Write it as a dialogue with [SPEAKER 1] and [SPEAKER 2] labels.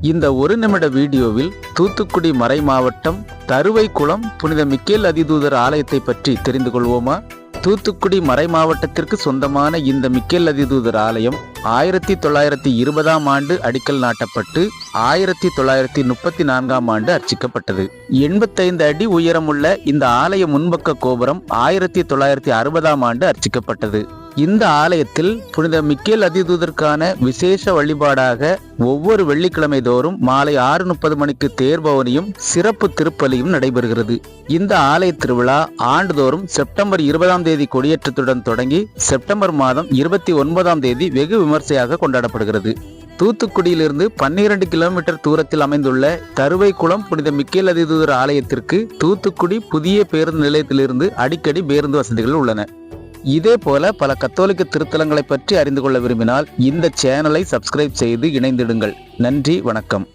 [SPEAKER 1] இந்த ஒரு நிமிட வீடியோவில் தூத்துக்குடி மறை மாவட்டம் தருவைக்குளம் புனித மிக்கேல் அதிதூதர் ஆலயத்தை பற்றி தெரிந்து கொள்வோமா? தூத்துக்குடி மறை மாவட்டத்திற்கு சொந்தமான இந்த மிக்கேல் அதிதூதர் ஆலயம் 1920ஆம் ஆண்டு அடிக்கல் நாட்டப்பட்டு 1934ஆம் ஆண்டு அர்ச்சிக்கப்பட்டது. 85 அடி உயரமுள்ள இந்த ஆலய முன்பக்க கோபுரம் 1960ஆம் ஆண்டு அர்ச்சிக்கப்பட்டது. இந்த ஆலயத்தில் புனித மிக்கேல் அதிதூதருக்கான விசேஷ வழிபாடாக ஒவ்வொரு வெள்ளிக்கிழமை தோறும் மாலை 6:30 மணிக்கு தேர்பவனியும் சிறப்பு திருப்பலியும் நடைபெறுகிறது. இந்த ஆலய திருவிழா ஆண்டுதோறும் செப்டம்பர் 20ஆம் தேதி கொடியேற்றத்துடன் தொடங்கி செப்டம்பர் மாதம் 29ஆம் தேதி வெகு விமர்சையாக கொண்டாடப்படுகிறது. தூத்துக்குடியிலிருந்து 12 கிலோமீட்டர் தூரத்தில் அமைந்துள்ள தருவைக்குளம் புனித மிக்கேல் அதிதூதர் ஆலயத்திற்கு தூத்துக்குடி புதிய பேருந்து நிலையத்திலிருந்து அடிக்கடி பேருந்து வசதிகள் உள்ளன. இதே போல பல கத்தோலிக்க திருத்தலங்களை பற்றி அறிந்து கொள்ள விரும்பினால் இந்த சேனலை சப்ஸ்கிரைப் செய்து இணைந்திடுங்கள். நன்றி, வணக்கம்.